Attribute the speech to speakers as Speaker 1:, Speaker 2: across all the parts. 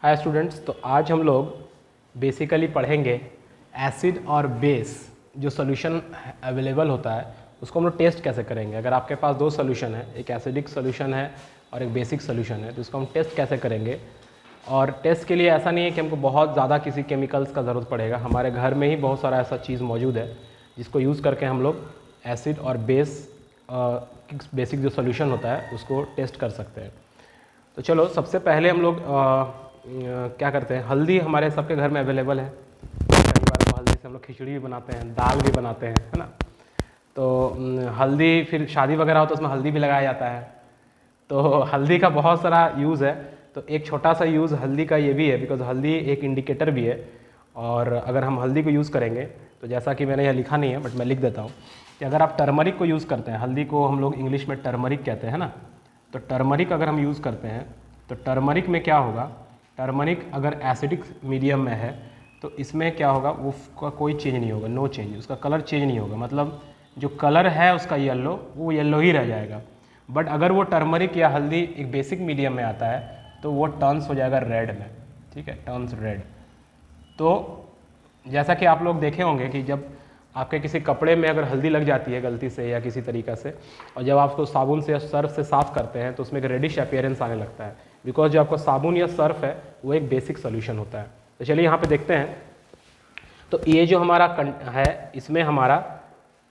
Speaker 1: Hi students, तो आज हम लोग बेसिकली पढ़ेंगे एसिड और बेस जो सोल्यूशन अवेलेबल होता है उसको हम लोग टेस्ट कैसे करेंगे। अगर आपके पास दो सोल्यूशन है, एक एसिडिक सोल्यूशन है और एक बेसिक सोल्यूशन है, तो इसको हम टेस्ट कैसे करेंगे। और टेस्ट के लिए ऐसा नहीं है कि हमको बहुत ज़्यादा किसी केमिकल्स का ज़रूरत पड़ेगा, हमारे घर में ही बहुत सारा ऐसा चीज़ मौजूद है जिसको यूज़ करके हम लोग एसिड और बेसिक जो सोल्यूशन होता है उसको टेस्ट कर सकते हैं। तो चलो सबसे पहले हम लोग क्या करते हैं, हल्दी हमारे सबके घर में अवेलेबल है। कई बार तो हल्दी से हम लोग खिचड़ी भी बनाते हैं, दाल भी बनाते हैं, है ना। तो हल्दी फिर शादी वगैरह हो तो उसमें हल्दी भी लगाया जाता है। तो हल्दी का बहुत सारा यूज़ है। तो एक छोटा सा यूज़ हल्दी का ये भी है, बिकॉज हल्दी एक इंडिकेटर भी है। और अगर हम हल्दी को यूज़ करेंगे तो जैसा कि मैंने यहाँ लिखा नहीं है बट मैं लिख देता हूँ कि अगर आप टर्मरिक को यूज़ करते हैं, हल्दी को हम लोग इंग्लिश में टर्मरिक कहते हैं ना। तो टर्मरिक अगर हम यूज़ करते हैं तो टर्मरिक में क्या होगा, टर्मरिक अगर एसिडिक मीडियम में है तो इसमें क्या होगा, वो कोई चेंज नहीं होगा, नो चेंज, उसका कलर चेंज नहीं होगा। मतलब जो कलर है उसका येलो, वो येलो ही रह जाएगा। बट अगर वो टर्मरिक या हल्दी एक बेसिक मीडियम में आता है तो वो टर्न्स हो जाएगा रेड में, ठीक है, टर्न्स रेड। तो जैसा कि आप लोग देखे होंगे कि जब आपके किसी कपड़े में अगर हल्दी लग जाती है गलती से या किसी तरीक़ा से, और जब आप उसको साबुन से या सर्फ से साफ़ करते हैं तो उसमें एक रेडिश अपीयरेंस आने लगता है, बिकॉज जो आपका साबुन या सर्फ है वो एक बेसिक सोल्यूशन होता है। तो चलिए यहाँ पे देखते हैं। तो ये जो हमारा है इसमें हमारा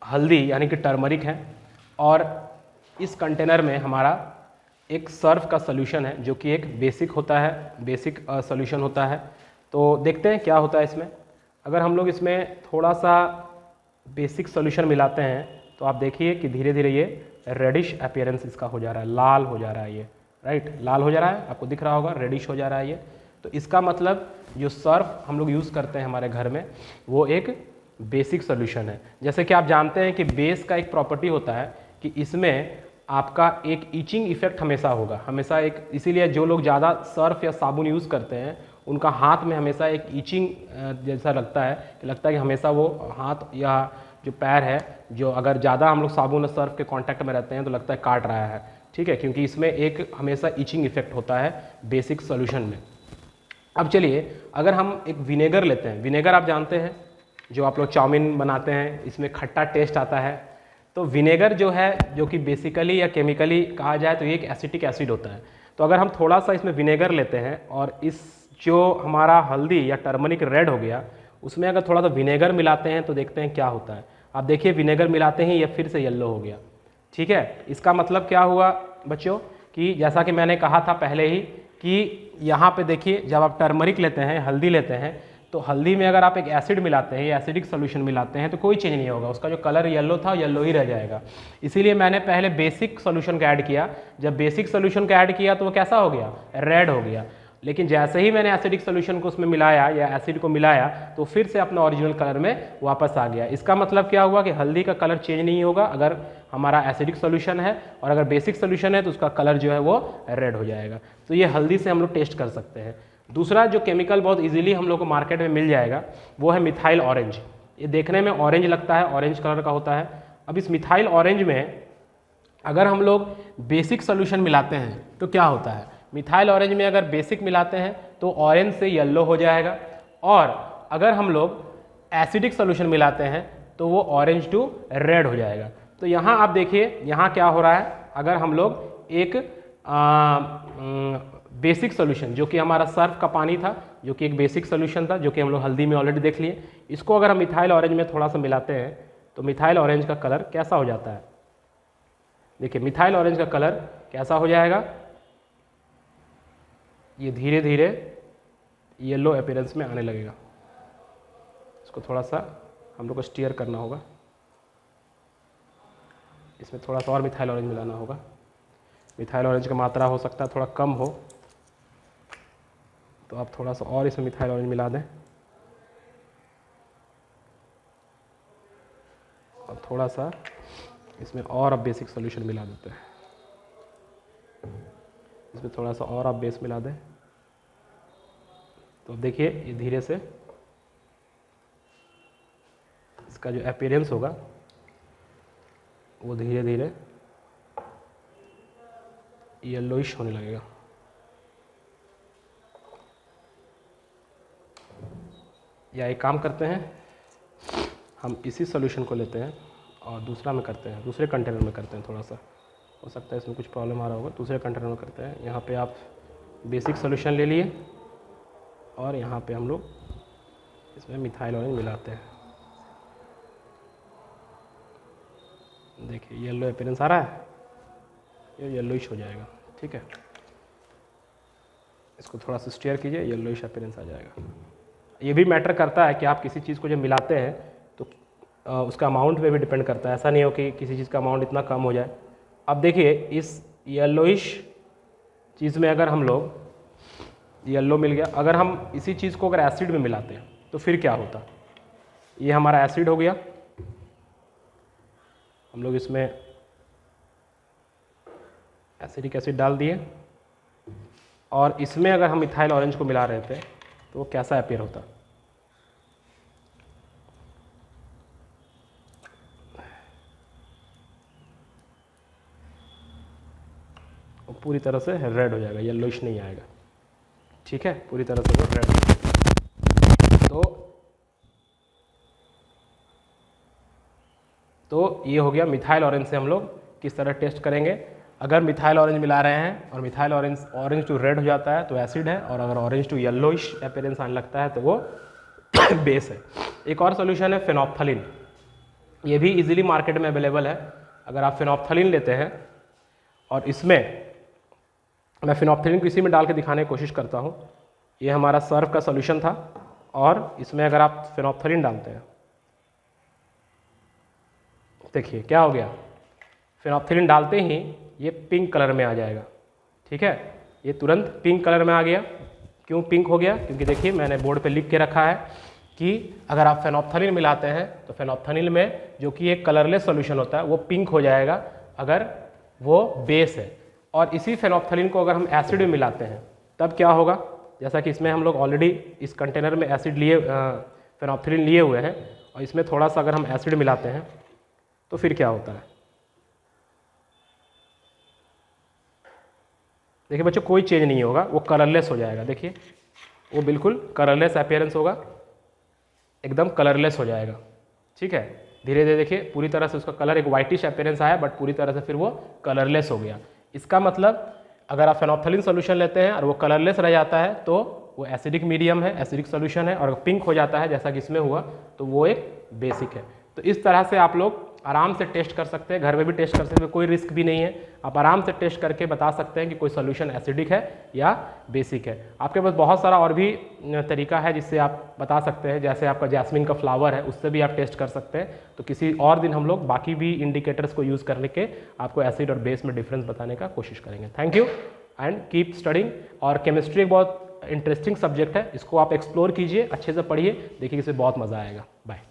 Speaker 1: हल्दी यानी कि टर्मरिक है, और इस कंटेनर में हमारा एक सर्फ का सोल्यूशन है जो कि एक बेसिक होता है, बेसिक सोल्यूशन होता है। तो देखते हैं क्या होता है इसमें। अगर हम लोग इसमें थोड़ा सा बेसिक सोल्यूशन मिलाते हैं तो आप देखिए कि धीरे धीरे ये रेडिश अपीयरेंस इसका हो जा रहा है, लाल हो जा रहा है ये, राइट, लाल हो जा रहा है, आपको दिख रहा होगा, रेडिश हो जा रहा है ये। तो इसका मतलब जो सर्फ हम लोग यूज़ करते हैं हमारे घर में वो एक बेसिक सोल्यूशन है। जैसे कि आप जानते हैं कि बेस का एक प्रॉपर्टी होता है कि इसमें आपका एक ईचिंग इफेक्ट हमेशा होगा, हमेशा एक, इसीलिए जो लोग ज़्यादा सर्फ या साबुन यूज़ करते हैं उनका हाथ में हमेशा एक ईचिंग जैसा लगता है कि हमेशा वो हाथ या जो पैर है, जो अगर ज़्यादा हम लोग साबुन और सर्फ के कांटेक्ट में रहते हैं तो लगता है काट रहा है, ठीक है, क्योंकि इसमें एक हमेशा ईचिंग इफेक्ट होता है बेसिक सोल्यूशन में। अब चलिए अगर हम एक विनेगर लेते हैं, विनेगर आप जानते हैं जो आप लोग चाउमीन बनाते हैं इसमें खट्टा टेस्ट आता है। तो विनेगर जो है, जो कि बेसिकली या केमिकली कहा जाए तो ये एक एसिटिक एसिड होता है। तो अगर हम थोड़ा सा इसमें विनेगर लेते हैं और इस जो हमारा हल्दी या टर्मरिक रेड हो गया उसमें अगर थोड़ा सा विनेगर मिलाते हैं तो देखते हैं क्या होता है। आप देखिए विनेगर मिलाते ही ये फिर से येलो हो गया, ठीक है। इसका मतलब क्या हुआ बच्चों कि जैसा कि मैंने कहा था पहले ही कि यहाँ पे देखिए जब आप टर्मरिक लेते हैं, हल्दी लेते हैं, तो हल्दी में अगर आप एक एसिड मिलाते हैं या एसिडिक सोल्यूशन मिलाते हैं तो कोई चेंज नहीं होगा, उसका जो कलर येलो था येलो ही रह जाएगा। इसीलिए मैंने पहले बेसिक सोल्यूशन का ऐड किया, जब बेसिक सोल्यूशन का ऐड किया तो वो कैसा हो गया, रेड हो गया। लेकिन जैसे ही मैंने एसिडिक सोल्यूशन को उसमें मिलाया या एसिड को मिलाया तो फिर से अपना ओरिजिनल कलर में वापस आ गया। इसका मतलब क्या हुआ कि हल्दी का कलर चेंज नहीं होगा अगर हमारा एसिडिक सोल्यूशन है, और अगर बेसिक सोल्यूशन है तो उसका कलर जो है वो रेड हो जाएगा। तो ये हल्दी से हम लोग टेस्ट कर सकते हैं। दूसरा जो केमिकल बहुत इजीली हम लोग को मार्केट में मिल जाएगा वो है मिथाइल ऑरेंज। ये देखने में ऑरेंज लगता है, ऑरेंज कलर का होता है। अब इस मिथाइल ऑरेंज में अगर हम लोग बेसिक सोल्यूशन मिलाते हैं तो क्या होता है, मिथाइल ऑरेंज में अगर बेसिक मिलाते हैं तो ऑरेंज से येलो हो जाएगा, और अगर हम लोग एसिडिक सोल्यूशन मिलाते हैं तो वो ऑरेंज टू रेड हो जाएगा। तो यहाँ आप देखिए यहाँ क्या हो रहा है, अगर हम लोग एक बेसिक सोल्यूशन जो कि हमारा सर्फ का पानी था, जो कि एक बेसिक सोल्यूशन था, जो कि हम लोग हल्दी में ऑलरेडी देख लिए, इसको अगर हम मिथाइल ऑरेंज में थोड़ा सा मिलाते हैं तो मिथाइल ऑरेंज का कलर कैसा हो जाता है। देखिए मिथाइल ऑरेंज का कलर कैसा हो जाएगा, ये धीरे धीरे येलो अपीयरेंस में आने लगेगा। इसको थोड़ा सा हम लोग को स्टीयर करना होगा, इसमें थोड़ा सा और मिथाइल ऑरेंज मिलाना होगा। मिथाइल ऑरेंज का मात्रा हो सकता है थोड़ा कम हो, तो आप थोड़ा सा और इसमें मिथाइल ऑरेंज मिला दें, और थोड़ा सा इसमें और आप बेसिक सोल्यूशन मिला देते हैं, इसमें थोड़ा सा और आप बेस मिला दें। तो देखिए ये धीरे से इसका जो अपीयरेंस होगा वो धीरे धीरे येलोइश होने लगेगा। या एक काम करते हैं, हम इसी सोल्यूशन को लेते हैं और दूसरा में करते हैं, दूसरे कंटेनर में करते हैं। थोड़ा सा हो सकता है इसमें कुछ प्रॉब्लम आ रहा होगा, दूसरे कंटेनर में करते हैं। यहाँ पे आप बेसिक सोल्यूशन ले लिए और यहाँ पे हम लोग इसमें मिथाइल ऑरेंज मिलाते हैं। देखिए येलो अपीयरेंस आ रहा है, ये येलोइश हो जाएगा। ठीक है, इसको थोड़ा सा स्टीयर कीजिए, येलोइश अपीयरेंस आ जाएगा। ये भी मैटर करता है कि आप किसी चीज़ को जब मिलाते हैं तो उसका अमाउंट पे भी डिपेंड करता है। ऐसा नहीं हो कि किसी चीज़ का अमाउंट इतना कम हो जाए। अब देखिए इस येलोइश चीज़ में अगर हम लोग, येलो मिल गया, अगर हम इसी चीज़ को अगर एसिड में मिलाते हैं तो फिर क्या होता? ये हमारा एसिड हो गया, हम लोग इसमें एसिडिक एसिड डाल दिए और इसमें अगर हम मिथाइल ऑरेंज को मिला रहे थे तो वो कैसा अपीयर होता? वो पूरी तरह से रेड हो जाएगा, येलोइश नहीं आएगा। ठीक है, पूरी तरह से वो रेड हो जाएगा। तो ये हो गया मिथाइल ऑरेंज से हम लोग किस तरह टेस्ट करेंगे। अगर मिथाइल ऑरेंज मिला रहे हैं और मिथाइल ऑरेंज टू रेड हो जाता है तो एसिड है, और अगर ऑरेंज टू येलोइश अपीयरेंस आने लगता है तो वो बेस है। एक और सोल्यूशन है फेनोप्थलीन, ये भी इजीली मार्केट में अवेलेबल है। अगर आप फेनोप्थलीन लेते हैं और इसमें, मैं फेनोप्थलीन को इसी में डाल के दिखाने की कोशिश करता हूँ। ये हमारा सर्फ का सोल्यूशन था और इसमें अगर आप फेनोप्थलीन डालते हैं, देखिए क्या हो गया, फेनोप्थलीन डालते ही ये पिंक कलर में आ जाएगा। ठीक है, ये तुरंत पिंक कलर में आ गया। क्यों पिंक हो गया? क्योंकि देखिए मैंने बोर्ड पे लिख के रखा है कि अगर आप फेनोप्थलीन मिलाते हैं तो फेनोप्थलीन में जो कि एक कलरलेस सॉल्यूशन होता है वो पिंक हो जाएगा अगर वो बेस है। और इसी फेनोप्थलीन को अगर हम एसिड में मिलाते हैं तब क्या होगा? जैसा कि इसमें हम लोग ऑलरेडी इस कंटेनर में एसिड लिए, फेनोप्थलीन लिए हुए हैं, और इसमें थोड़ा सा अगर हम एसिड मिलाते हैं तो फिर क्या होता है? देखिए बच्चों कोई चेंज नहीं होगा, वो कलरलेस हो जाएगा। देखिए वो बिल्कुल कलरलेस अपीयरेंस होगा, एकदम कलरलेस हो जाएगा। ठीक है, धीरे धीरे देखिए पूरी तरह से उसका कलर एक वाइटिश अपीयरेंस आया, बट पूरी तरह से फिर वो कलरलेस हो गया। इसका मतलब अगर आप फेनोप्थलीन सोल्यूशन लेते हैं और वो कलरलेस रह जाता है तो वो एसिडिक मीडियम है, एसिडिक सोल्यूशन है, और पिंक हो जाता है जैसा कि इसमें हुआ तो वो एक बेसिक है। तो इस तरह से आप लोग आराम से टेस्ट कर सकते हैं, घर में भी टेस्ट कर सकते हैं, कोई रिस्क भी नहीं है। आप आराम से टेस्ट करके बता सकते हैं कि कोई सोल्यूशन एसिडिक है या बेसिक है। आपके पास बहुत सारा और भी तरीका है जिससे आप बता सकते हैं, जैसे आपका जैस्मिन का फ्लावर है उससे भी आप टेस्ट कर सकते हैं। तो किसी और दिन हम लोग बाकी भी इंडिकेटर्स को यूज़ करने के आपको एसिड और बेस में डिफरेंस बताने का कोशिश करेंगे। Thank you and keep studying. और केमिस्ट्री एक बहुत इंटरेस्टिंग सब्जेक्ट है, इसको आप एक्सप्लोर कीजिए, अच्छे से पढ़िए, देखिए इससे बहुत मज़ा आएगा। बाय।